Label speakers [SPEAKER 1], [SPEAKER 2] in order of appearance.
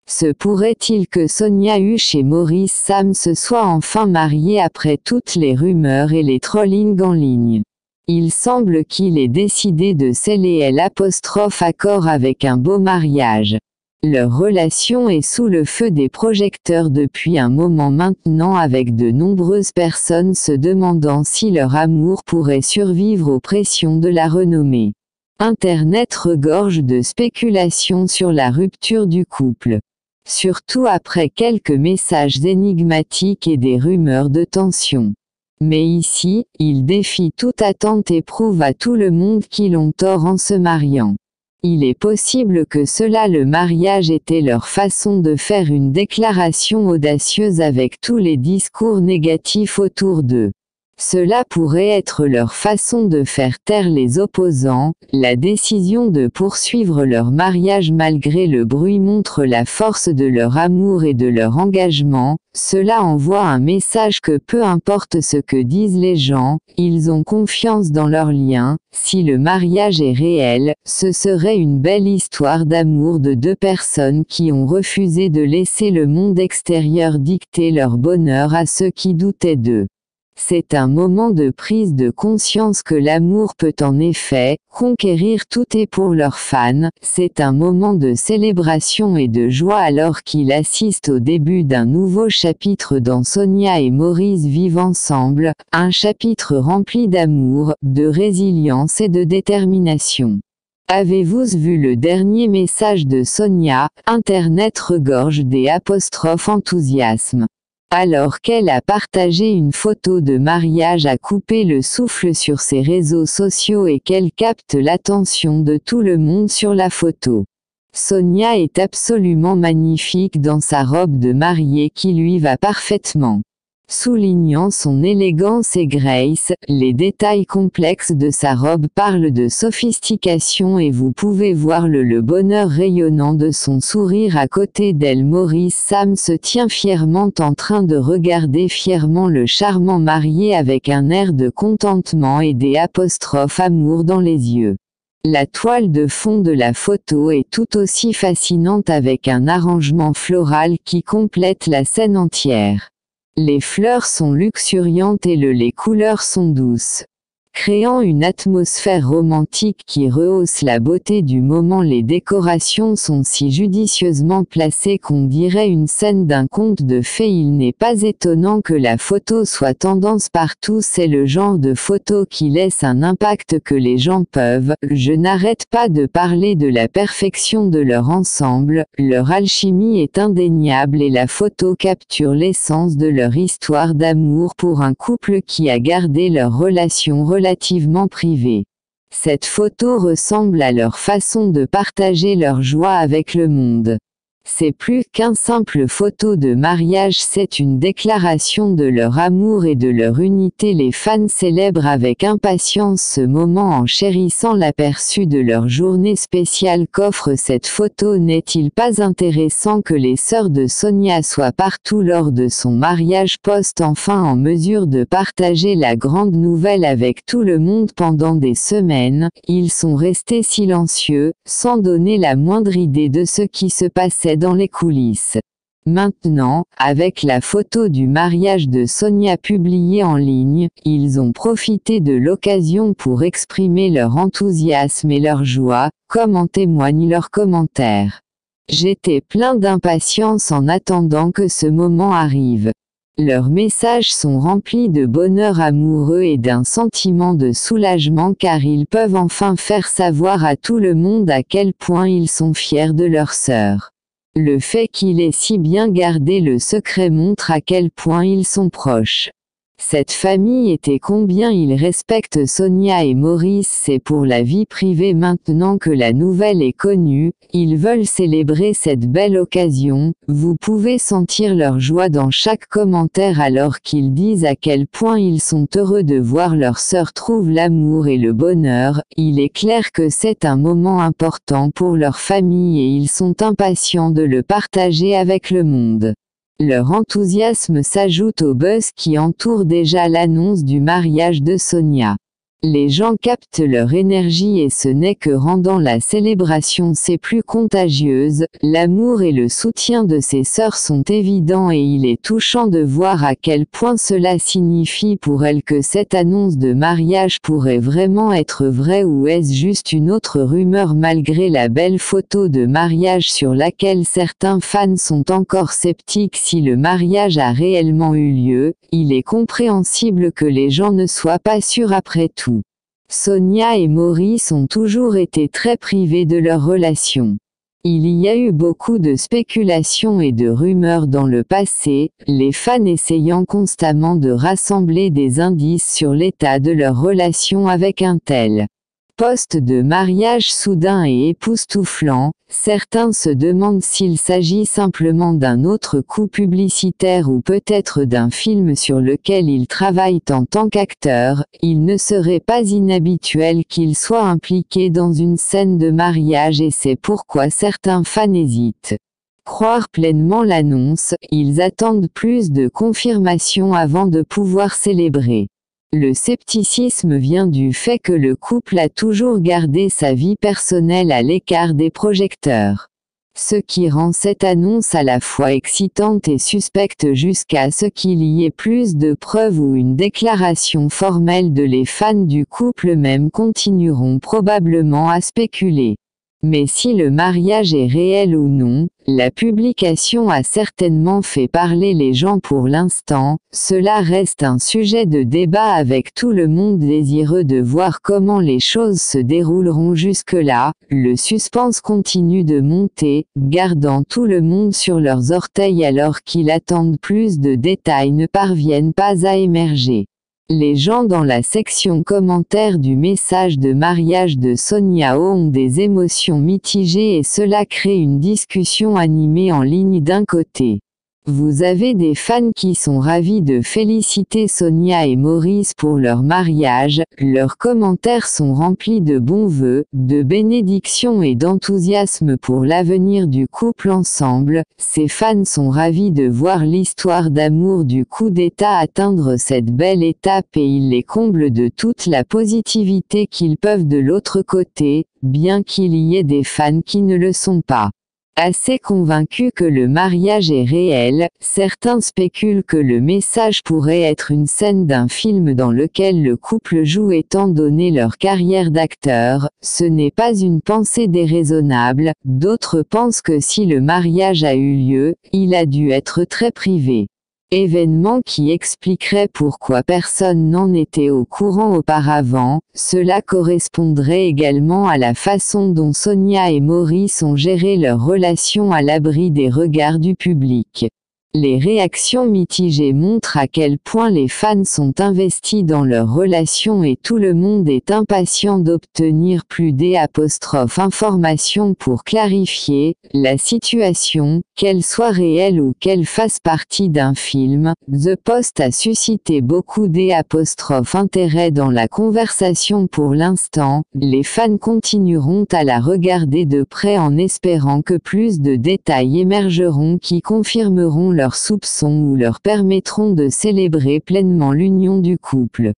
[SPEAKER 1] Se pourrait-il que Sonia Huche et Maurice Sam se soient enfin mariés après toutes les rumeurs et les trollings en ligne? Il semble qu'il ait décidé de sceller l'accord avec un beau mariage. Leur relation est sous le feu des projecteurs depuis un moment maintenant, avec de nombreuses personnes se demandant si leur amour pourrait survivre aux pressions de la renommée. Internet regorge de spéculations sur la rupture du couple. Surtout après quelques messages énigmatiques et des rumeurs de tension. Mais ici, il défie toute attente et prouve à tout le monde qu'ils ont tort en se mariant. Il est possible que le mariage était leur façon de faire une déclaration audacieuse avec tous les discours négatifs autour d'eux. Cela pourrait être leur façon de faire taire les opposants. La décision de poursuivre leur mariage malgré le bruit montre la force de leur amour et de leur engagement. Cela envoie un message que peu importe ce que disent les gens, ils ont confiance dans leur lien. Si le mariage est réel, ce serait une belle histoire d'amour de deux personnes qui ont refusé de laisser le monde extérieur dicter leur bonheur à ceux qui doutaient d'eux. C'est un moment de prise de conscience que l'amour peut en effet conquérir tout et pour leurs fans. C'est un moment de célébration et de joie alors qu'ils assistent au début d'un nouveau chapitre dans Sonia et Maurice vivent ensemble, un chapitre rempli d'amour, de résilience et de détermination. Avez-vous vu le dernier message de Sonia? Internet regorge des enthousiasme. Alors qu'elle a partagé une photo de mariage a coupé le souffle sur ses réseaux sociaux et qu'elle capte l'attention de tout le monde sur la photo. Sonia est absolument magnifique dans sa robe de mariée qui lui va parfaitement. Soulignant son élégance et grace, les détails complexes de sa robe parlent de sophistication et vous pouvez voir le bonheur rayonnant de son sourire à côté d'elle. Maurice Sam se tient fièrement en train de regarder fièrement le charmant marié avec un air de contentement et des amour dans les yeux. La toile de fond de la photo est tout aussi fascinante avec un arrangement floral qui complète la scène entière. Les fleurs sont luxuriantes et les couleurs sont douces, créant une atmosphère romantique qui rehausse la beauté du moment. Les décorations sont si judicieusement placées qu'on dirait une scène d'un conte de fées. Il n'est pas étonnant que la photo soit tendance partout, c'est le genre de photo qui laisse un impact que les gens peuvent. Je n'arrête pas de parler de la perfection de leur ensemble, leur alchimie est indéniable et la photo capture l'essence de leur histoire d'amour pour un couple qui a gardé leur relation relativement privée. Cette photo ressemble à leur façon de partager leur joie avec le monde. C'est plus qu'un simple photo de mariage, c'est une déclaration de leur amour et de leur unité. Les fans célèbrent avec impatience ce moment en chérissant l'aperçu de leur journée spéciale qu'offre cette photo. N'est-il pas intéressant que les sœurs de Sonia soient partout lors de son mariage? Poste enfin en mesure de partager la grande nouvelle avec tout le monde pendant des semaines. Ils sont restés silencieux, sans donner la moindre idée de ce qui se passait dans les coulisses. Maintenant, avec la photo du mariage de Sonia publiée en ligne, ils ont profité de l'occasion pour exprimer leur enthousiasme et leur joie, comme en témoignent leurs commentaires. J'étais plein d'impatience en attendant que ce moment arrive. Leurs messages sont remplis de bonheur amoureux et d'un sentiment de soulagement car ils peuvent enfin faire savoir à tout le monde à quel point ils sont fiers de leur sœur. Le fait qu'il ait si bien gardé le secret montre à quel point ils sont proches. Cette famille était combien ils respectent Sonia et Maurice. C'est pour la vie privée maintenant que la nouvelle est connue, ils veulent célébrer cette belle occasion. Vous pouvez sentir leur joie dans chaque commentaire alors qu'ils disent à quel point ils sont heureux de voir leur sœur trouve l'amour et le bonheur. Il est clair que c'est un moment important pour leur famille et ils sont impatients de le partager avec le monde. Leur enthousiasme s'ajoute au buzz qui entoure déjà l'annonce du mariage de Sonia. Les gens captent leur énergie et ce n'est que rendant la célébration c'est plus contagieuse, l'amour et le soutien de ses sœurs sont évidents et il est touchant de voir à quel point cela signifie pour elles que cette annonce de mariage pourrait vraiment être vraie ou est-ce juste une autre rumeur malgré la belle photo de mariage sur laquelle certains fans sont encore sceptiques si le mariage a réellement eu lieu, il est compréhensible que les gens ne soient pas sûrs après tout. Sonia et Maurice ont toujours été très privés de leur relation. Il y a eu beaucoup de spéculations et de rumeurs dans le passé, les fans essayant constamment de rassembler des indices sur l'état de leur relation avec un tel poste de mariage soudain et époustouflant. Certains se demandent s'il s'agit simplement d'un autre coup publicitaire ou peut-être d'un film sur lequel ils travaillent en tant qu'acteurs. Il ne serait pas inhabituel qu'ils soient impliqués dans une scène de mariage et c'est pourquoi certains fans hésitent. Croire pleinement l'annonce, ils attendent plus de confirmation avant de pouvoir célébrer. Le scepticisme vient du fait que le couple a toujours gardé sa vie personnelle à l'écart des projecteurs. Ce qui rend cette annonce à la fois excitante et suspecte jusqu'à ce qu'il y ait plus de preuves ou une déclaration formelle de les fans du couple même continueront probablement à spéculer. Mais si le mariage est réel ou non, la publication a certainement fait parler les gens pour l'instant, cela reste un sujet de débat avec tout le monde désireux de voir comment les choses se dérouleront jusque-là, le suspense continue de monter, gardant tout le monde sur leurs orteils alors qu'ils attendent plus de détails ne parviennent pas à émerger. Les gens dans la section commentaires du message de mariage de Sonia O ont des émotions mitigées et cela crée une discussion animée en ligne d'un côté. Vous avez des fans qui sont ravis de féliciter Sonia et Maurice pour leur mariage, leurs commentaires sont remplis de bons vœux, de bénédictions et d'enthousiasme pour l'avenir du couple ensemble. Ces fans sont ravis de voir l'histoire d'amour du coup d'État atteindre cette belle étape et ils les comblent de toute la positivité qu'ils peuvent de l'autre côté, bien qu'il y ait des fans qui ne le sont pas. Assez convaincus que le mariage est réel, certains spéculent que le message pourrait être une scène d'un film dans lequel le couple joue étant donné leur carrière d'acteur. Ce n'est pas une pensée déraisonnable, d'autres pensent que si le mariage a eu lieu, il a dû être très privé. Événement qui expliquerait pourquoi personne n'en était au courant auparavant, cela correspondrait également à la façon dont Sonia et Maurice ont géré leur relation à l'abri des regards du public. Les réactions mitigées montrent à quel point les fans sont investis dans leur relation et tout le monde est impatient d'obtenir plus d'informations pour clarifier la situation, qu'elle soit réelle ou qu'elle fasse partie d'un film. The Post a suscité beaucoup d'intérêt dans la conversation pour l'instant, les fans continueront à la regarder de près en espérant que plus de détails émergeront qui confirmeront leurs soupçons ou leur permettront de célébrer pleinement l'union du couple.